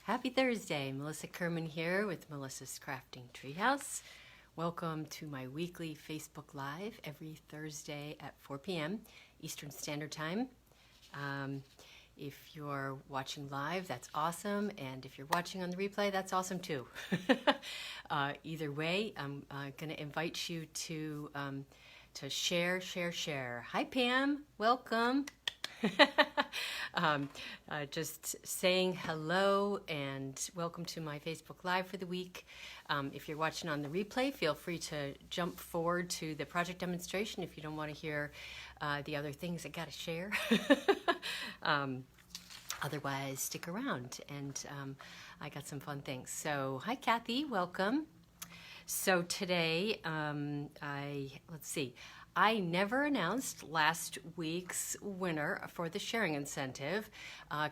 Happy Thursday, Melissa Kerman here with Melissa's Crafting Treehouse. Welcome to my weekly Facebook Live every Thursday at 4 p.m. Eastern Standard Time. If you're watching live, that's awesome, and if you're watching on the replay, that's awesome too. Either way, I'm going to invite you to share. Hi Pam, welcome. Just saying hello and welcome to my Facebook Live for the week. If you're watching on the replay, feel free to jump forward to the project demonstration if you don't want to hear the other things I got to share. Otherwise, stick around, and I got some fun things. So, hi Kathy, welcome. So today, let's see. I never announced last week's winner for the sharing incentive.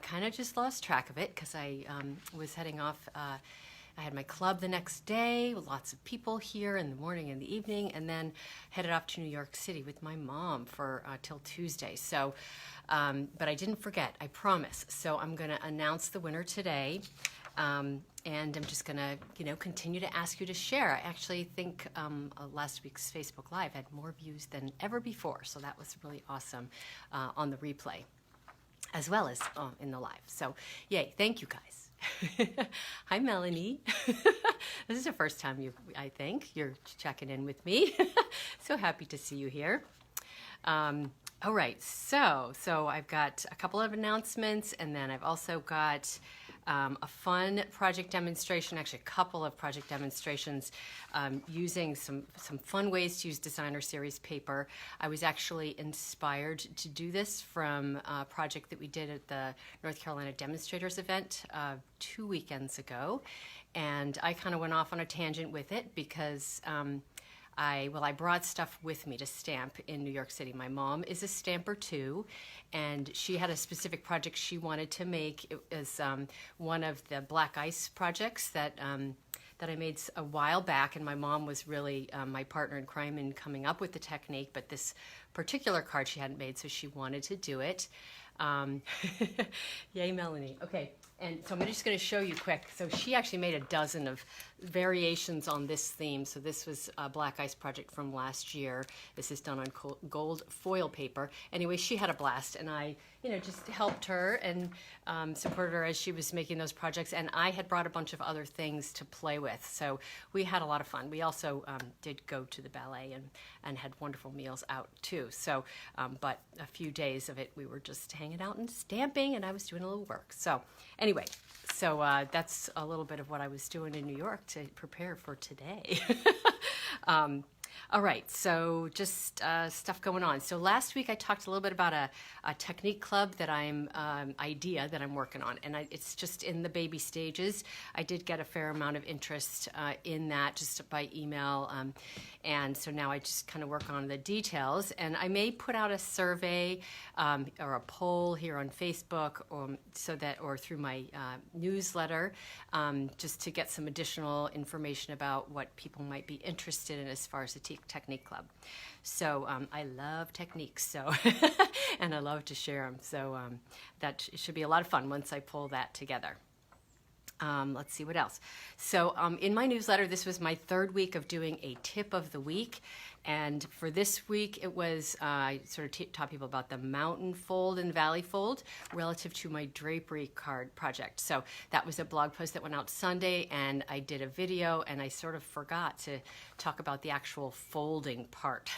Kind of just lost track of it because I was heading off. I had my club the next day, with lots of people here in the morning and the evening, and then headed off to New York City with my mom for till Tuesday. So, but I didn't forget, I promise. So I'm going to announce the winner today. And I'm just going to, continue to ask you to share. I actually think last week's Facebook Live had more views than ever before, so that was really awesome on the replay, as well as in the live. So, yay, thank you guys. Hi, Melanie. This is the first time I think you're checking in with me. So happy to see you here. All right, so I've got a couple of announcements, and then I've also got a fun project demonstration, actually a couple of project demonstrations using some fun ways to use designer series paper. I was actually inspired to do this from a project that we did at the North Carolina Demonstrators event 2 weekends ago, and I kind of went off on a tangent with it because I brought stuff with me to stamp in New York City. My mom is a stamper too, and she had a specific project she wanted to make. It was one of the black ice projects that I made a while back, and my mom was really my partner in crime in coming up with the technique, but this particular card she hadn't made, so she wanted to do it. Yay, Melanie. Okay. And so I'm just going to show you quick. So she actually made a dozen of variations on this theme. So this was a black ice project from last year. This is done on gold foil paper. Anyway, she had a blast, and I, just helped her and supported her as she was making those projects. And I had brought a bunch of other things to play with. So we had a lot of fun. We also did go to the ballet and had wonderful meals out too. So, but a few days of it, we were just hanging out and stamping, and I was doing a little work. So anyway, that's a little bit of what I was doing in New York to prepare for today. All right, so just stuff going on. So last week I talked a little bit about a technique club that idea that I'm working on, and it's just in the baby stages. I did get a fair amount of interest in that just by email, and so now I just kind of work on the details. And I may put out a survey or a poll here on Facebook, or through my newsletter, just to get some additional information about what people might be interested in as far as the technique club. So I love techniques, so and I love to share them. So that should be a lot of fun once I pull that together. Let's see what else. So in my newsletter, this was my third week of doing a tip of the week. And for this week, it was, I sort of taught people about the mountain fold and valley fold relative to my drapery card project. So that was a blog post that went out Sunday, and I did a video, and I sort of forgot to talk about the actual folding part.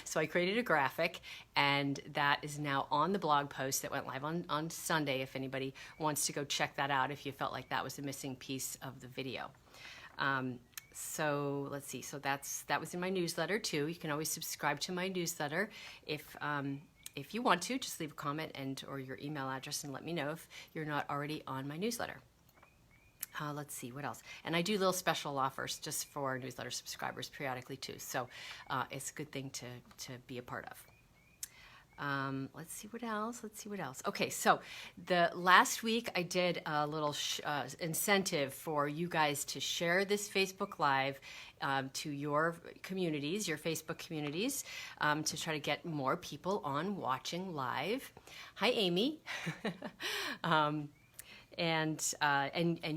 So I created a graphic, and that is now on the blog post that went live on Sunday, if anybody wants to go check that out, if you felt like that was a missing piece of the video. So let's see. So that was in my newsletter too. You can always subscribe to my newsletter if you want to. Just leave a comment or your email address and let me know if you're not already on my newsletter. Let's see what else. And I do little special offers just for newsletter subscribers periodically too. So it's a good thing to be a part of. Let's see what else. Okay, so the last week I did a little incentive for you guys to share this Facebook Live to your communities, your Facebook communities, to try to get more people on watching live. Hi, Amy. and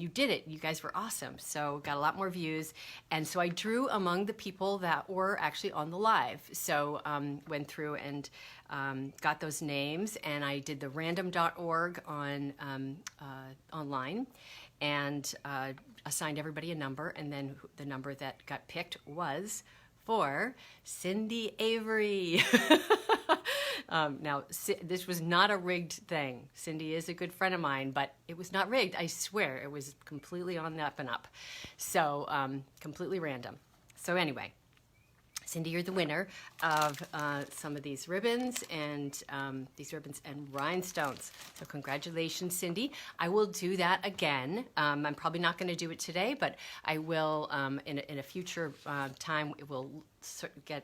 you did it. You guys were awesome. So got a lot more views. And so I drew among the people that were actually on the live. So went through and got those names, and I did the random.org on online, and assigned everybody a number, and then the number that got picked was for Cindy Avery. Now, this was not a rigged thing. Cindy is a good friend of mine, but it was not rigged. I swear, it was completely on the up and up. So completely random. So anyway, Cindy, you're the winner of some of these ribbons and rhinestones. So congratulations, Cindy. I will do that again. I'm probably not going to do it today, but I will in a future time. We'll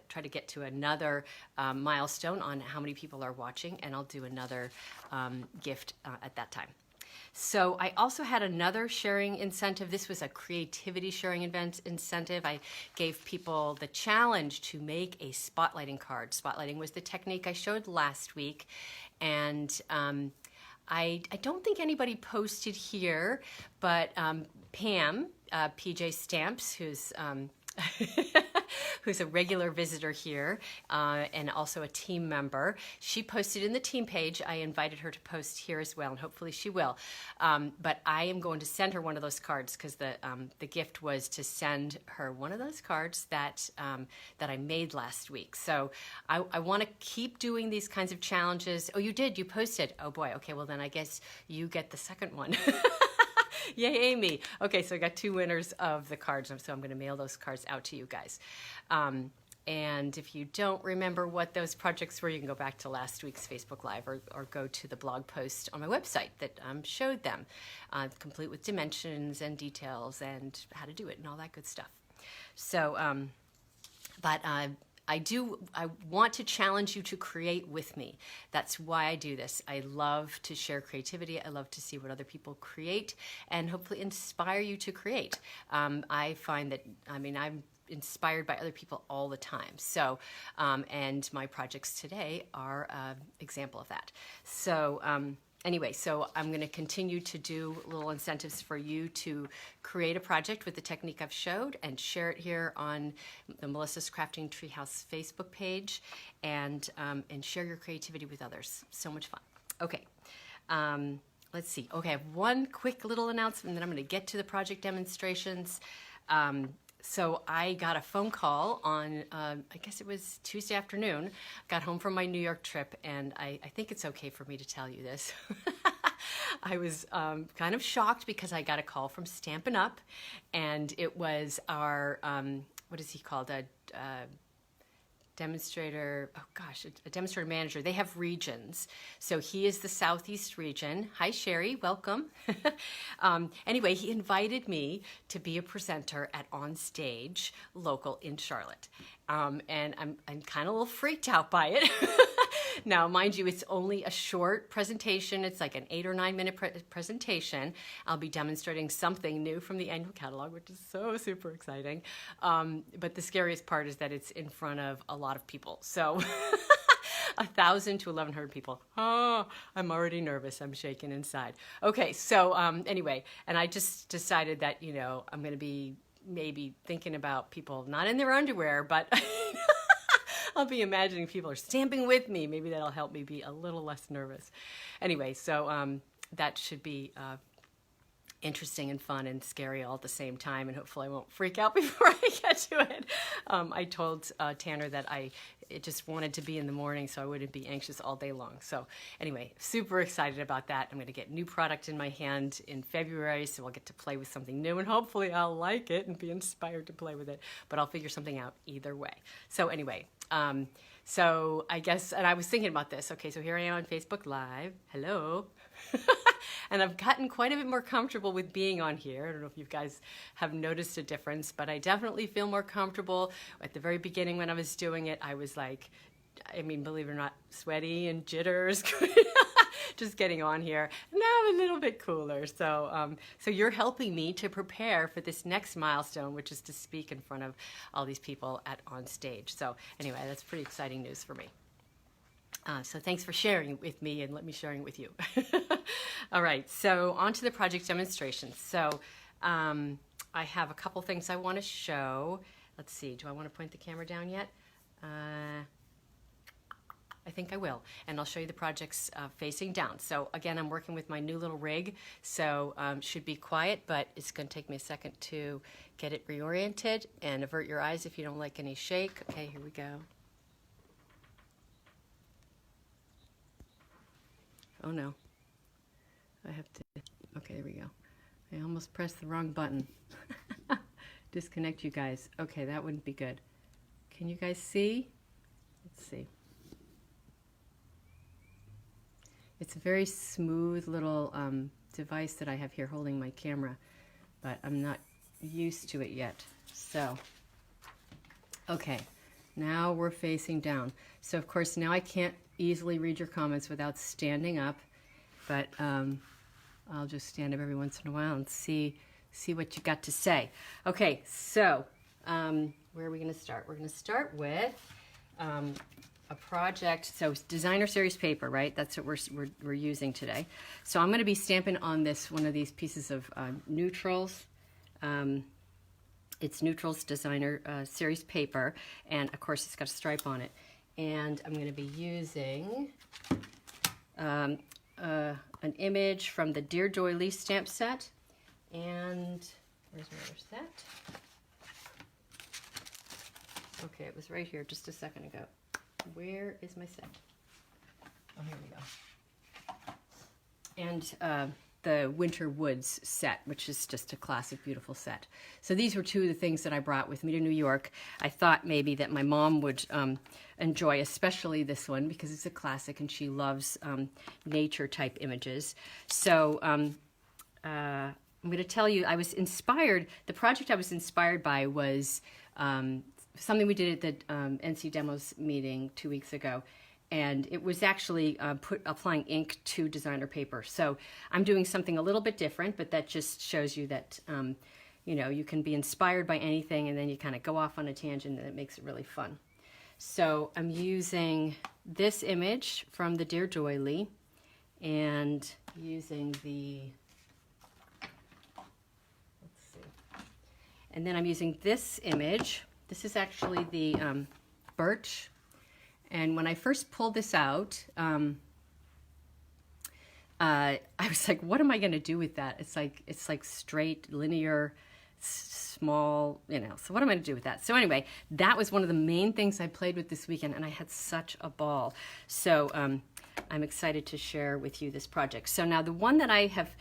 try to get to another milestone on how many people are watching, and I'll do another gift at that time. So I also had another sharing incentive. This was a creativity sharing event incentive. I gave people the challenge to make a spotlighting card. Spotlighting was the technique I showed last week. And I don't think anybody posted here, but Pam, PJ Stamps, who's who's a regular visitor here and also a team member. She posted in the team page. I invited her to post here as well, and hopefully she will. But I am going to send her one of those cards because the gift was to send her one of those cards that I made last week. So I want to keep doing these kinds of challenges. Oh, you did? You posted? Oh boy. Okay, well then I guess you get the second one. Yay, Amy. Okay, so I got 2 winners of the cards, so I'm going to mail those cards out to you guys. And if you don't remember what those projects were, you can go back to last week's Facebook Live or go to the blog post on my website that showed them, complete with dimensions and details and how to do it and all that good stuff. So, I want to challenge you to create with me. That's why I do this. I love to share creativity. I love to see what other people create and hopefully inspire you to create. I find that, I'm inspired by other people all the time. So, and my projects today are an example of that. So, anyway, so I'm going to continue to do little incentives for you to create a project with the technique I've showed and share it here on the Melissa's Crafting Treehouse Facebook page and share your creativity with others. So much fun. Okay. Let's see. Okay, I have one quick little announcement, and then I'm going to get to the project demonstrations. So I got a phone call on, I guess it was Tuesday afternoon, got home from my New York trip, and I think it's okay for me to tell you this. I was kind of shocked because I got a call from Stampin' Up, and it was our, what is he called, a demonstrator, a demonstrator manager. They have regions. So he is the Southeast region. Hi, Sherry, welcome. Anyway, he invited me to be a presenter at On Stage Local in Charlotte. And I'm kind of a little freaked out by it. Now, mind you, it's only a short presentation. It's like an 8 or 9 minute presentation. I'll be demonstrating something new from the annual catalog, which is so super exciting. But the scariest part is that it's in front of a lot of people. So 1,000 to 1,100 people. Oh, I'm already nervous. I'm shaking inside. Okay, so anyway, and I just decided that, I'm going to be maybe thinking about people not in their underwear, but I'll be imagining people are stamping with me. Maybe that'll help me be a little less nervous. Anyway, so that should be interesting and fun and scary all at the same time, and hopefully I won't freak out before I get to it. I told Tanner that I just wanted to be in the morning so I wouldn't be anxious all day long. So anyway, super excited about that. I'm going to get new product in my hand in February, so I'll get to play with something new, and hopefully I'll like it and be inspired to play with it, but I'll figure something out either way. So anyway, so I guess, and I was thinking about this. Okay, so here I am on Facebook Live. Hello. And I've gotten quite a bit more comfortable with being on here. I don't know if you guys have noticed a difference, but I definitely feel more comfortable. At the very beginning when I was doing it, I was like, believe it or not, sweaty and jitters. Just getting on here. Now I'm a little bit cooler. So so you're helping me to prepare for this next milestone, which is to speak in front of all these people On Stage. So anyway, that's pretty exciting news for me. So thanks for sharing with me and let me sharing with you. All right, so on to the project demonstration. So I have a couple things I want to show. Let's see, do I want to point the camera down yet? I think I will, and I'll show you the projects facing down. So again, I'm working with my new little rig, so should be quiet, but it's going to take me a second to get it reoriented, and avert your eyes if you don't like any shake. Okay, here we go. Oh no, I have to, okay, there we go. I almost pressed the wrong button. Disconnect you guys. Okay, that wouldn't be good. Can you guys see? Let's see. It's a very smooth little device that I have here holding my camera, but I'm not used to it yet. So, okay, now we're facing down. So of course now I can't easily read your comments without standing up, but I'll just stand up every once in a while and see what you got to say. Okay, so where are we going to start? We're going to start with a project, so designer series paper, right? That's what we're using today. So I'm going to be stamping on this one of these pieces of neutrals. It's neutrals designer series paper, and of course it's got a stripe on it. And I'm going to be using an image from the Dear Doily stamp set. And where's my other set? Okay, it was right here just a second ago. Where is my set? Oh, here we go. And the Winter Woods set, which is just a classic, beautiful set. So these were two of the things that I brought with me to New York. I thought maybe that my mom would enjoy, especially this one, because it's a classic and she loves nature type images. So I'm going to tell you, I was inspired, the project I was inspired by was something we did at the NC Demos meeting 2 weeks ago. And it was actually applying ink to designer paper. So I'm doing something a little bit different, but that just shows you that, you know, you can be inspired by anything and then you kind of go off on a tangent and it makes it really fun. So I'm using this image from the Dear Doily and using the, let's see, and then I'm using this image. This is actually the birch. And when I first pulled this out, I was like, what am I going to do with that? It's like straight, linear, small, you know, so what am I going to do with that? So anyway, that was one of the main things I played with this weekend, and I had such a ball. So I'm excited to share with you this project. So now the one that I have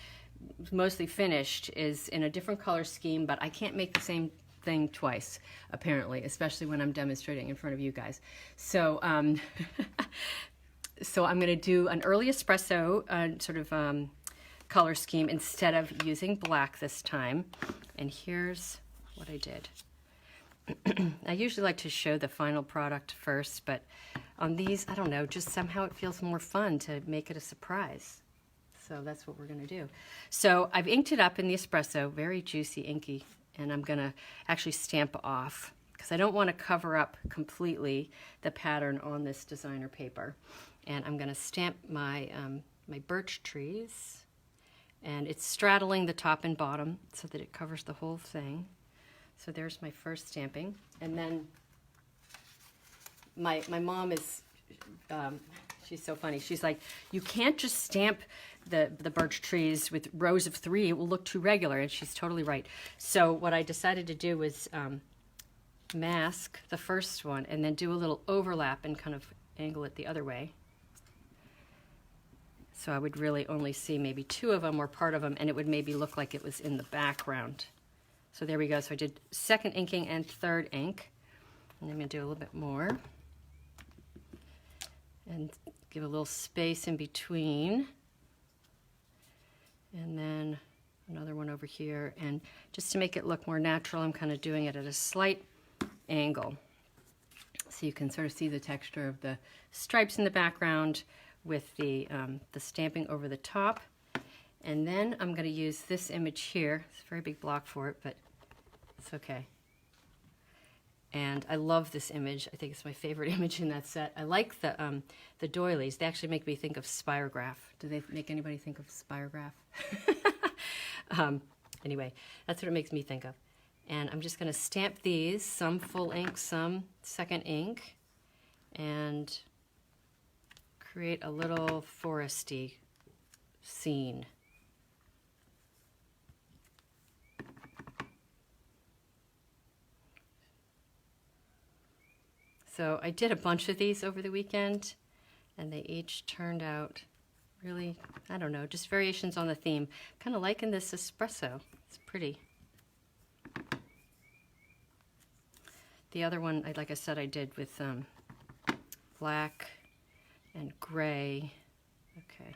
mostly finished is in a different color scheme, but I can't make the same thing twice, apparently, especially when I'm demonstrating in front of you guys. So, so I'm going to do an early espresso sort of color scheme instead of using black this time. And here's what I did. I usually like to show the final product first, but on these, I don't know, just somehow it feels more fun to make it a surprise. So that's what we're going to do. So I've inked it up in the espresso, very juicy, inky. And I'm going to actually stamp off because I don't want to cover up completely the pattern on this designer paper. And I'm going to stamp my, my birch trees. And it's straddling the top and bottom so that it covers the whole thing. So there's my first stamping. And then my mom is, she's so funny. She's like, you can't just stamp the birch trees with rows of 3, it will look too regular, and she's totally right. So what I decided to do was mask the first one and then do a little overlap and kind of angle it the other way. So I would really only see maybe 2 of them or part of them, and it would maybe look like it was in the background. So there we go. So I did second inking and third ink. And I'm going to do a little bit more. And give a little space in between. And then another one over here. And just to make it look more natural, I'm kind of doing it at a slight angle. So you can sort of see the texture of the stripes in the background with the stamping over the top. And then I'm going to use this image here. It's a very big block for it, but it's okay. And I love this image. I think it's my favorite image in that set. I like the doilies. They actually make me think of spirograph. Do they make anybody think of spirograph? Anyway, that's what it makes me think of. And I'm just going to stamp these, some full ink, some second ink, and create a little foresty scene. So I did a bunch of these over the weekend, and they each turned out really, I don't know, just variations on the theme. Kind of liking this espresso. It's pretty. The other one, like I said, I did with black and gray. Okay.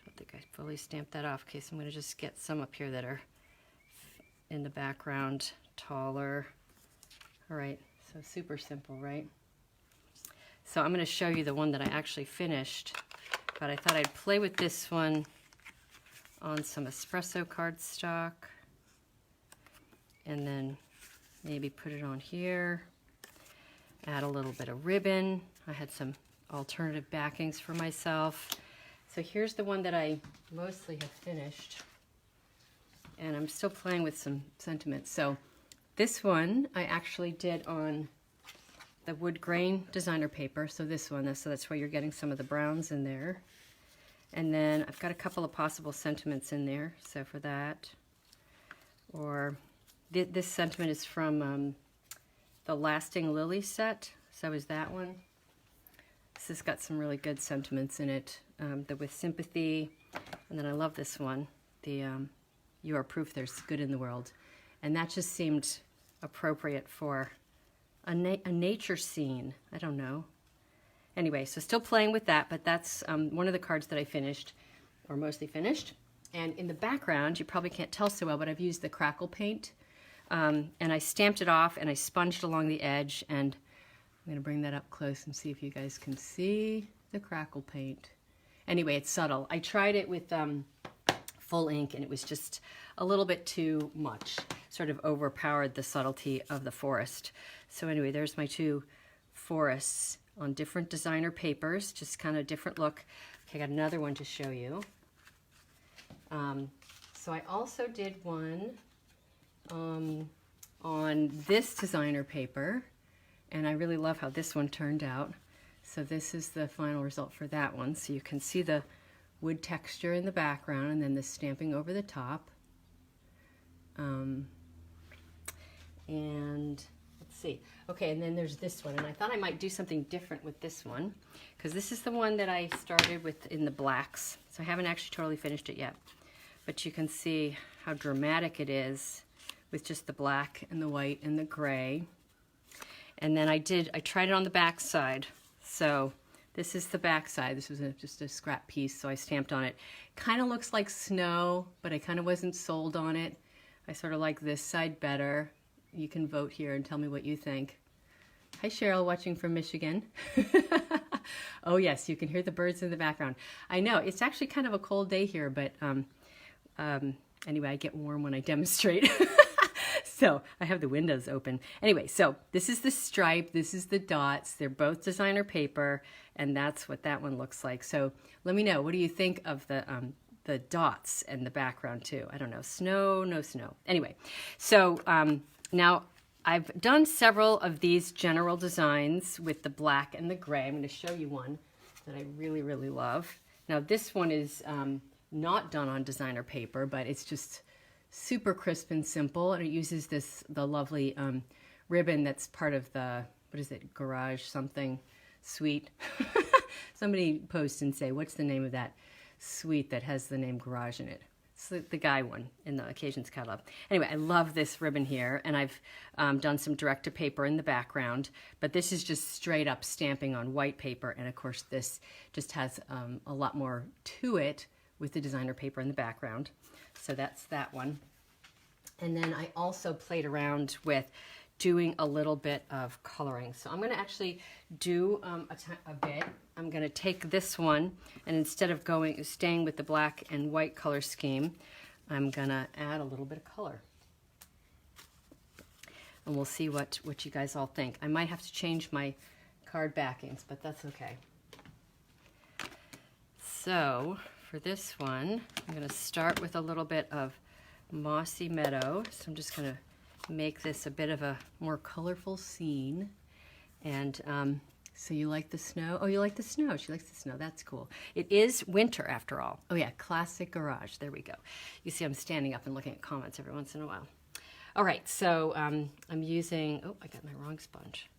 Don't think I fully stamped that off. Okay, so I'm going to just get some up here that are in the background, taller. All right. So super simple, right? So I'm going to show you the one that I actually finished, but I thought I'd play with this one on some espresso cardstock, and then maybe put it on here, add a little bit of ribbon. I had some alternative backings for myself. So here's the one that I mostly have finished, and I'm still playing with some sentiments. So this one I actually did on the wood grain designer paper. So this one, so that's why you're getting some of the browns in there. And then I've got a couple of possible sentiments in there. So for that, or this sentiment is from the Lasting Lily set. So is that one. This has got some really good sentiments in it. The With Sympathy, and then I love this one, the You Are Proof There's Good in the World. And that just seemed appropriate for a nature scene. I don't know. Anyway, so still playing with that, but that's one of the cards that I finished, or mostly finished. And in the background, you probably can't tell so well, but I've used the crackle paint. And I stamped it off and I sponged along the edge, and I'm going to bring that up close and see if you guys can see the crackle paint. Anyway, it's subtle. I tried it with full ink, and it was just a little bit too much. Sort of overpowered the subtlety of the forest. So anyway, there's my two forests on different designer papers, just kind of different look. Okay, I got another one to show you. So I also did one on this designer paper, and I really love how this one turned out. So this is the final result for that one. So you can see the wood texture in the background, and then the stamping over the top. And let's see. Okay, and then there's this one, and I thought I might do something different with this one, because this is the one that I started with in the blacks. So I haven't actually totally finished it yet, but you can see how dramatic it is with just the black and the white and the gray. And then I tried it on the back side. So this is the back side. This was just a scrap piece, so I stamped on it. Kind of looks like snow, but I kind of wasn't sold on it. I sort of like this side better. You can vote here and tell me what you think. Hi Cheryl, watching from Michigan. Oh yes, you can hear the birds in the background. I know, it's actually kind of a cold day here, but anyway, I get warm when I demonstrate. So I have the windows open. Anyway, so this is the stripe, this is the dots. They're both designer paper, and that's what that one looks like. So let me know, what do you think of the dots and the background too? I don't know, snow, no snow. Anyway, so now I've done several of these general designs with the black and the gray. I'm going to show you one that I really, really love. Now this one is not done on designer paper, but it's just super crisp and simple, and it uses the lovely ribbon that's part of the, what is it, garage something suite. Somebody post and say, what's the name of that suite that has the name garage in it? It's the guy one in the occasions catalog. Anyway, I love this ribbon here, and I've done some direct-to-paper in the background, but this is just straight up stamping on white paper, and of course this just has a lot more to it with the designer paper in the background. So that's that one. And then I also played around with doing a little bit of coloring. So I'm going to actually do a bit. I'm going to take this one, and instead of staying with the black and white color scheme, I'm going to add a little bit of color. and we'll see what you guys all think. I might have to change my card backings, but that's okay. So for this one, I'm going to start with a little bit of Mossy Meadow. So I'm just going to make this a bit of a more colorful scene. And so you like the snow? Oh, you like the snow. She likes the snow. That's cool. It is winter after all. Oh yeah, classic garage. There we go. You see I'm standing up and looking at comments every once in a while. All right, so I'm using, oh, I got my wrong sponge.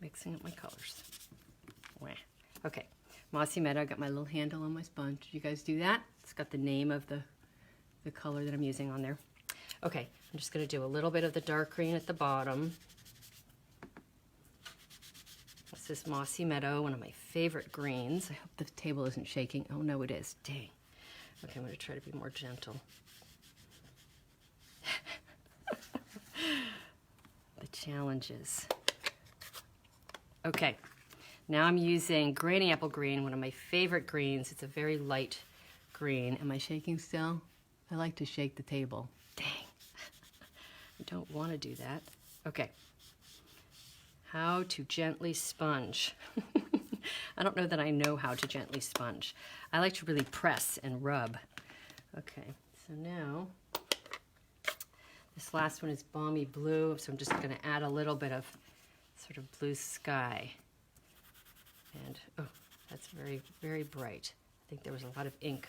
Mixing up my colors. Wah. Okay, Mossy Meadow. I got my little handle on my sponge. Did you guys do that? It's got the name of the color that I'm using on there. Okay, I'm just going to do a little bit of the dark green at the bottom. This is Mossy Meadow, one of my favorite greens. I hope the table isn't shaking. Oh no, it is. Dang. Okay, I'm going to try to be more gentle. The challenges. Okay, now I'm using Granny Apple Green, one of my favorite greens. It's a very light green. Am I shaking still? I like to shake the table. Dang. I don't want to do that. Okay. How to gently sponge. I don't know that I know how to gently sponge. I like to really press and rub. Okay, so now this last one is Balmy Blue, so I'm just going to add a little bit of sort of blue sky. And, oh, that's very, very bright. I think there was a lot of ink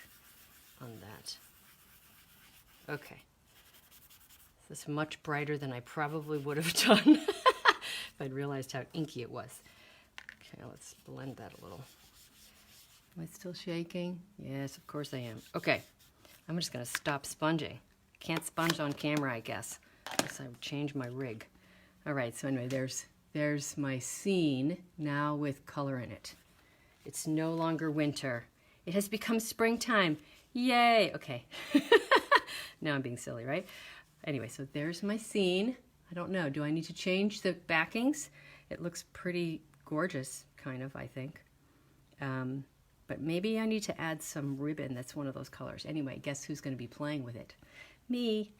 on that. Okay. This is much brighter than I probably would have done if I'd realized how inky it was. Okay, let's blend that a little. Am I still shaking? Yes, of course I am. Okay, I'm just going to stop sponging. Can't sponge on camera, I guess, unless I change my rig. All right, so anyway, there's my scene now with color in it. It's no longer winter. It has become springtime. Yay! Okay. Now I'm being silly, right? Anyway, so there's my scene. I don't know. Do I need to change the backings? It looks pretty gorgeous, kind of, I think. But maybe I need to add some ribbon that's one of those colors. Anyway, guess who's going to be playing with it? Me.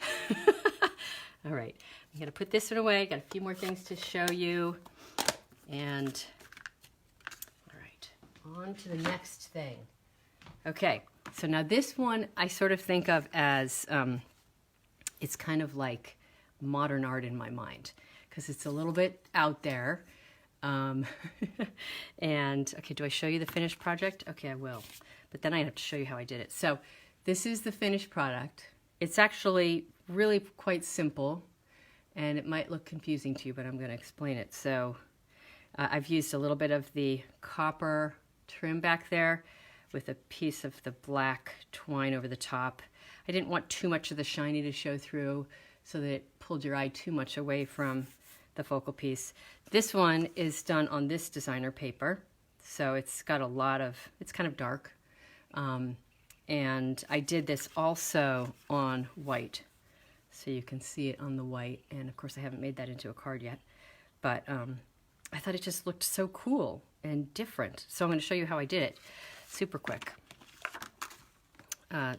All right. I'm going to put this one away. Got a few more things to show you. And, all right, on to the next thing. Okay, so now this one I sort of think of as, it's kind of like modern art in my mind, because it's a little bit out there. And, okay, do I show you the finished project? Okay, I will. But then I have to show you how I did it. So this is the finished product. It's actually really quite simple, and it might look confusing to you, but I'm going to explain it. So I've used a little bit of the copper trim back there with a piece of the black twine over the top. I didn't want too much of the shiny to show through so that it pulled your eye too much away from the focal piece. This one is done on this designer paper, so it's got a lot of, it's kind of dark. And I did this also on white, so you can see it on the white. And of course I haven't made that into a card yet, but I thought it just looked so cool and different. So I'm going to show you how I did it super quick.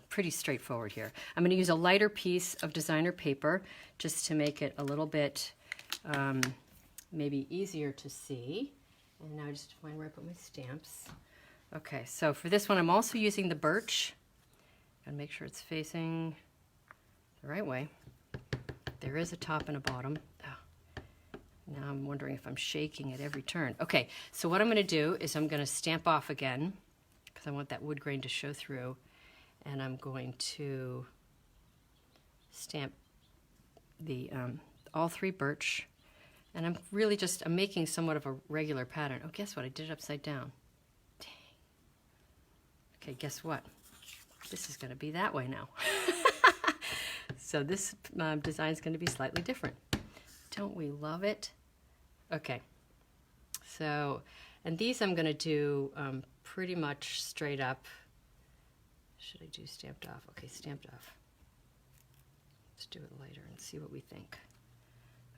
Pretty straightforward here. I'm going to use a lighter piece of designer paper just to make it a little bit maybe easier to see. And now I just find where I put my stamps. Okay, so for this one I'm also using the birch. Gotta make sure it's facing the right way. There is a top and a bottom. Oh. Now I'm wondering if I'm shaking at every turn. Okay, so what I'm going to do is I'm going to stamp off again because I want that wood grain to show through. And I'm going to stamp the all three birch. And I'm really just, I'm making somewhat of a regular pattern. Oh, guess what? I did it upside down. Dang. Okay, guess what? This is going to be that way now. So this design is going to be slightly different. Don't we love it? Okay. So, and these I'm going to do pretty much straight up. Should I do stamped off? Okay, stamped off. Let's do it lighter and see what we think.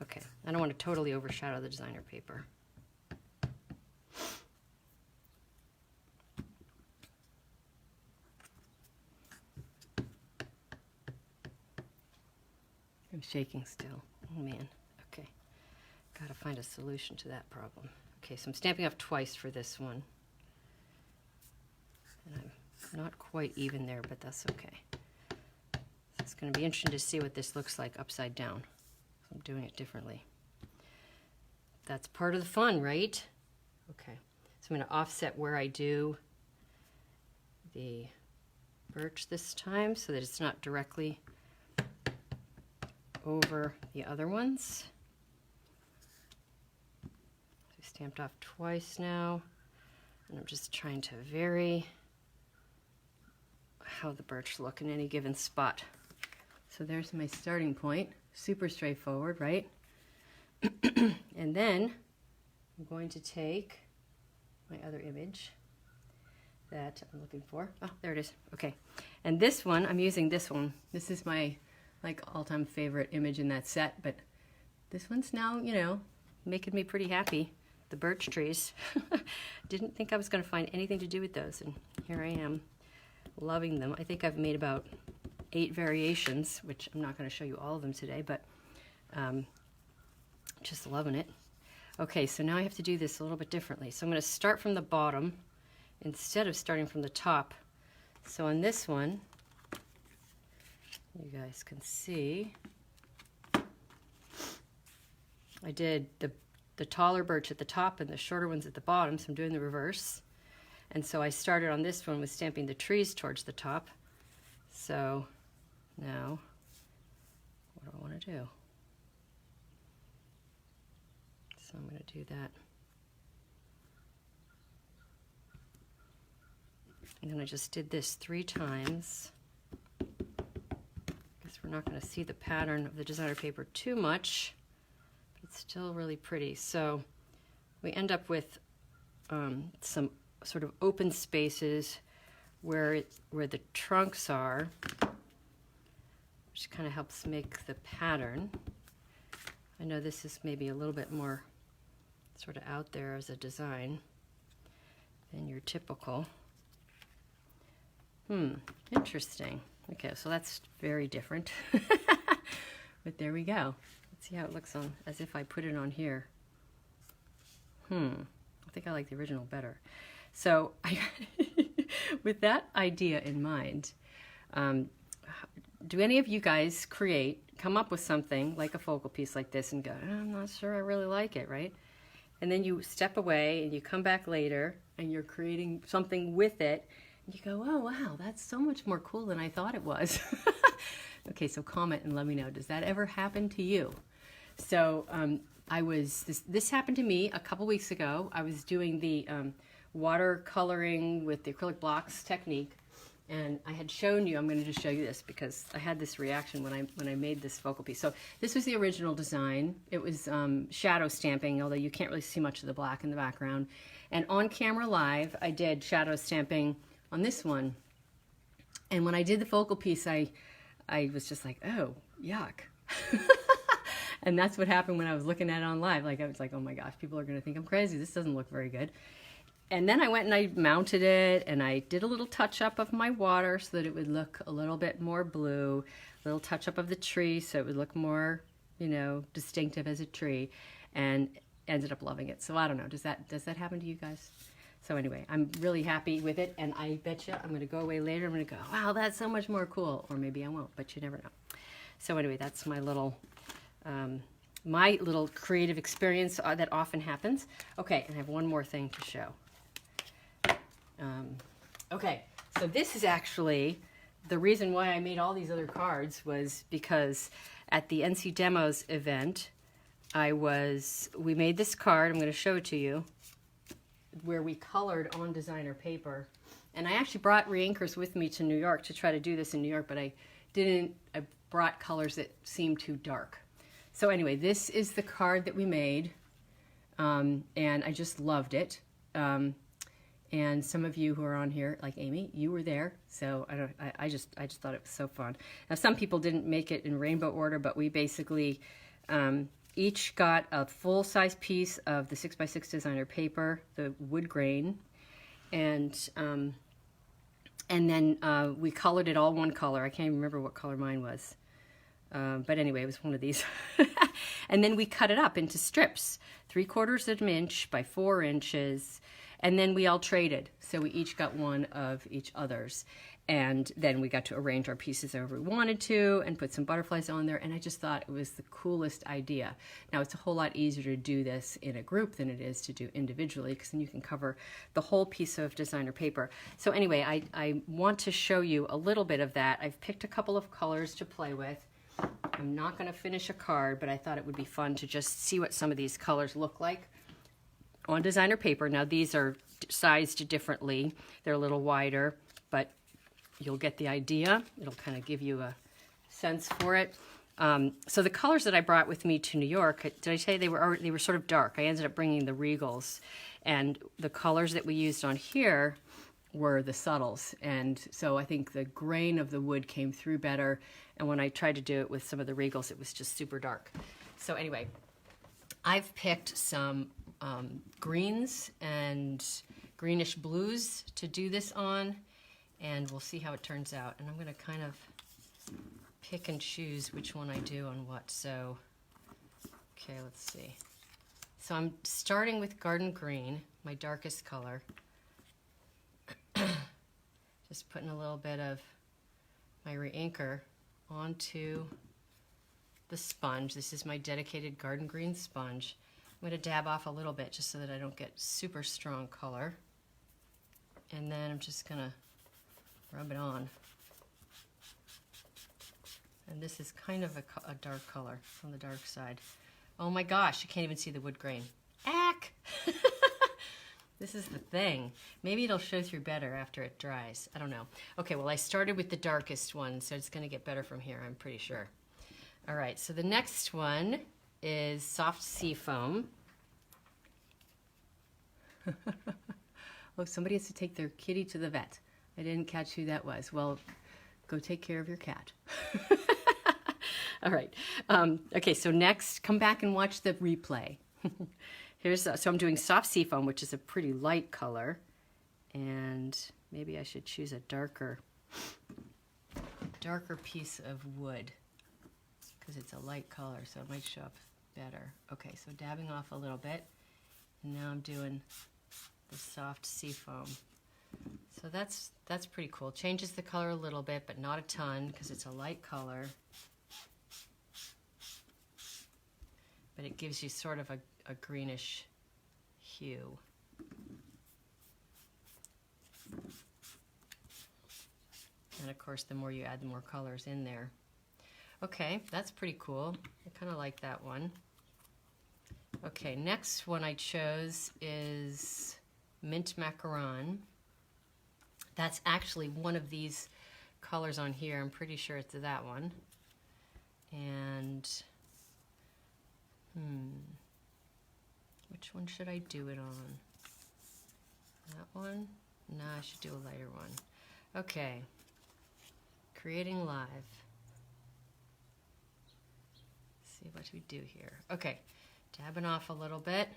Okay, I don't want to totally overshadow the designer paper. I'm shaking still. Oh man, okay. Gotta find a solution to that problem. Okay, so I'm stamping off twice for this one. And I'm not quite even there, but that's okay. So it's gonna be interesting to see what this looks like upside down. I'm doing it differently. That's part of the fun, right? Okay, so I'm gonna offset where I do the birch this time so that it's not directly over the other ones. So I stamped off twice now, and I'm just trying to vary how the birch look in any given spot. So there's my starting point. Super straightforward, right? And then I'm going to take my other image that I'm looking for. Oh, there it is. Okay. And this one, I'm using this one. This is my all-time favorite image in that set, but this one's now, you know, making me pretty happy. The birch trees. Didn't think I was going to find anything to do with those, and here I am, loving them. I think I've made about 8 variations, which I'm not going to show you all of them today, but just loving it. Okay, so now I have to do this a little bit differently. So I'm going to start from the bottom instead of starting from the top. So on this one, you guys can see, I did the taller birch at the top and the shorter ones at the bottom, so I'm doing the reverse. And so I started on this one with stamping the trees towards the top. So now, what do I want to do? So I'm going to do that. And then I just did this 3 times. Guess we're not going to see the pattern of the designer paper too much, but it's still really pretty. So we end up with some sort of open spaces where the trunks are, which kind of helps make the pattern. I know this is maybe a little bit more sort of out there as a design than your typical. Interesting. Okay, so that's very different. But there we go. Let's see how it looks on, as if I put it on here. I think I like the original better. So with that idea in mind, do any of you guys come up with something like a focal piece like this and go, I'm not sure I really like it, right? And then you step away and you come back later and you're creating something with it. And you go, oh, wow, that's so much more cool than I thought it was. Okay, so comment and let me know. Does that ever happen to you? So this happened to me a couple weeks ago. I was doing the watercoloring with the acrylic blocks technique. And I had shown you, I'm going to just show you this because I had this reaction when I made this focal piece. So this was the original design. It was shadow stamping, although you can't really see much of the black in the background. And on camera live, I did shadow stamping on this one. And when I did the focal piece, I was just like, oh, yuck. And that's what happened when I was looking at it on live. Like I was like, oh my gosh, people are going to think I'm crazy. This doesn't look very good. And then I went and I mounted it and I did a little touch up of my water so that it would look a little bit more blue, a little touch up of the tree so it would look more, you know, distinctive as a tree, and ended up loving it. So I don't know, does that happen to you guys? So anyway, I'm really happy with it, and I bet you I'm going to go away later. I'm going to go, wow, that's so much more cool. Or maybe I won't, but you never know. So anyway, that's my little creative experience that often happens. Okay, and I have one more thing to show. Okay, so this is actually the reason why I made all these other cards was because at the NC Demos event, we made this card. I'm going to show it to you, where we colored on designer paper. And I actually brought reinkers with me to New York to try to do this in New York, but I brought colors that seemed too dark. So anyway, this is the card that we made, and I just loved it. And some of you who are on here, like Amy, you were there, so I just thought it was so fun. Now some people didn't make it in rainbow order, but we basically each got a full-size piece of the 6x6 designer paper, the wood grain, and then we colored it all one color. I can't even remember what color mine was. But anyway, it was one of these. And then we cut it up into strips, 3/4 of an inch by 4 inches. And then we all traded. So we each got one of each other's. And then we got to arrange our pieces however we wanted to and put some butterflies on there. And I just thought it was the coolest idea. Now, it's a whole lot easier to do this in a group than it is to do individually, because then you can cover the whole piece of designer paper. So anyway, I want to show you a little bit of that. I've picked a couple of colors to play with. I'm not going to finish a card, but I thought it would be fun to just see what some of these colors look like on designer paper. Now, these are sized differently. They're a little wider, but you'll get the idea. It'll kind of give you a sense for it. So the colors that I brought with me to New York, did I say they were sort of dark? I ended up bringing the Regals, and the colors that we used on here were the subtles. And so I think the grain of the wood came through better. And when I tried to do it with some of the Regals, it was just super dark. So anyway, I've picked some greens and greenish blues to do this on, and we'll see how it turns out. And I'm going to kind of pick and choose which one I do on what. So, okay, let's see. So I'm starting with garden green, my darkest color. Just putting a little bit of my re-inker onto the sponge. This is my dedicated garden green sponge. I'm going to dab off a little bit just so that I don't get super strong color. And then I'm just going to rub it on. And this is kind of a dark color from the dark side. Oh my gosh, you can't even see the wood grain. Ack! This is the thing. Maybe it'll show through better after it dries. I don't know. Okay, well, I started with the darkest one, so it's going to get better from here, I'm pretty sure. All right, so the next one is soft sea foam. Oh, somebody has to take their kitty to the vet. I didn't catch who that was. Well, go take care of your cat. All right. Okay, so next, come back and watch the replay. So I'm doing soft sea foam, which is a pretty light color. And maybe I should choose a darker piece of wood, because it's a light color, so it might show up better. Okay, so dabbing off a little bit. And now I'm doing the soft sea foam. So that's pretty cool. Changes the color a little bit, but not a ton, because it's a light color. But it gives you sort of a greenish hue. And of course, the more you add, the more colors in there. Okay, that's pretty cool. I kind of like that one. Okay, next one I chose is mint macaron. That's actually one of these colors on here. I'm pretty sure it's that one. And which one should I do it on? That one? Nah, I should do a lighter one. Okay. Creating live. Let's see what we do here. Okay. Dabbing off a little bit.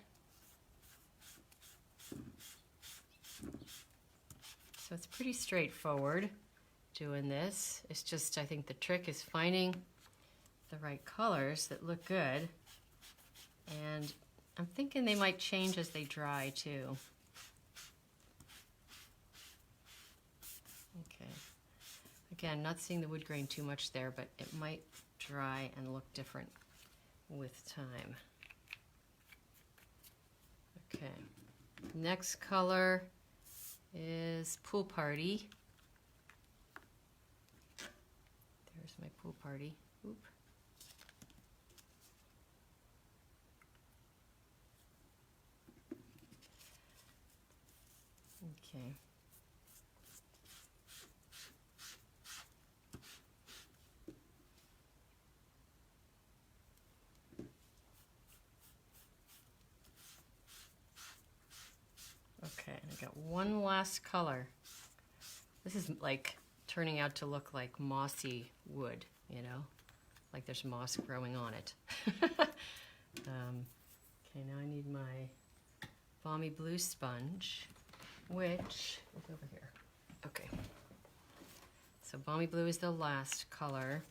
So it's pretty straightforward doing this. It's just, I think the trick is finding the right colors that look good. And I'm thinking they might change as they dry too. Okay. Again, not seeing the wood grain too much there, but it might dry and look different with time. Okay. Next color is Pool Party. There's my Pool Party. Oop. Okay. Okay, and I got one last color. This is like turning out to look like mossy wood, you know, like there's moss growing on it. Okay, now I need my Balmy Blue sponge, which is over here. Okay, so Balmy Blue is the last color.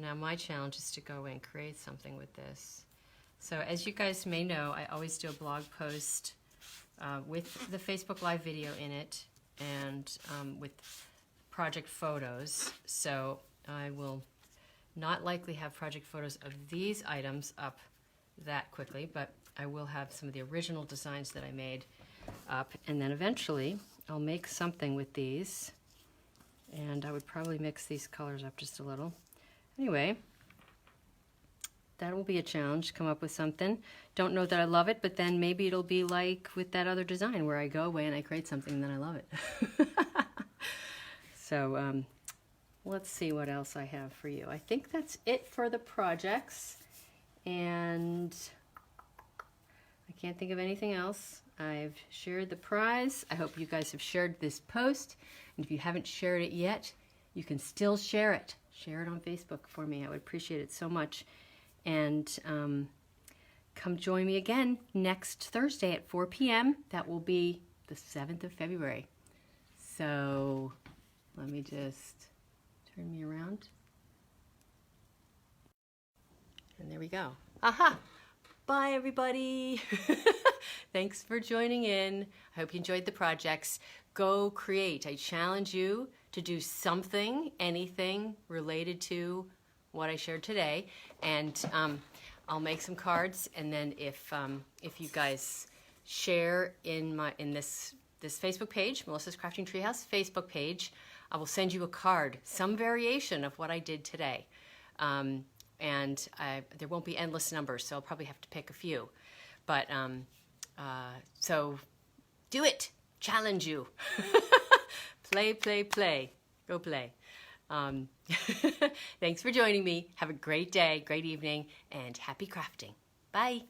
now my challenge is to go and create something with this. So as you guys may know, I always do a blog post with the Facebook Live video in it and with project photos. So I will not likely have project photos of these items up that quickly, but I will have some of the original designs that I made up, and then eventually I'll make something with these, and I would probably mix these colors up just a little. Anyway, that will be a challenge, come up with something. Don't know that I love it, but then maybe it'll be like with that other design where I go away and I create something and then I love it. So let's see what else I have for you. I think that's it for the projects, and I can't think of anything else. I've shared the prize. I hope you guys have shared this post, and if you haven't shared it yet, you can still share it. Share it on Facebook for me. I would appreciate it so much. And come join me again next Thursday at 4 p.m. That will be the 7th of February. So let me just turn me around. And there we go. Aha! Bye, everybody. Thanks for joining in. I hope you enjoyed the projects. Go create. I challenge you to do something, anything related to what I shared today, and I'll make some cards. And then if you guys share in this Facebook page, Melissa's Crafting Treehouse Facebook page, I will send you a card, some variation of what I did today. And there won't be endless numbers, so I'll probably have to pick a few. But so do it. Challenge you. Play, play, play. Go play. Thanks for joining me. Have a great day, great evening, and happy crafting. Bye.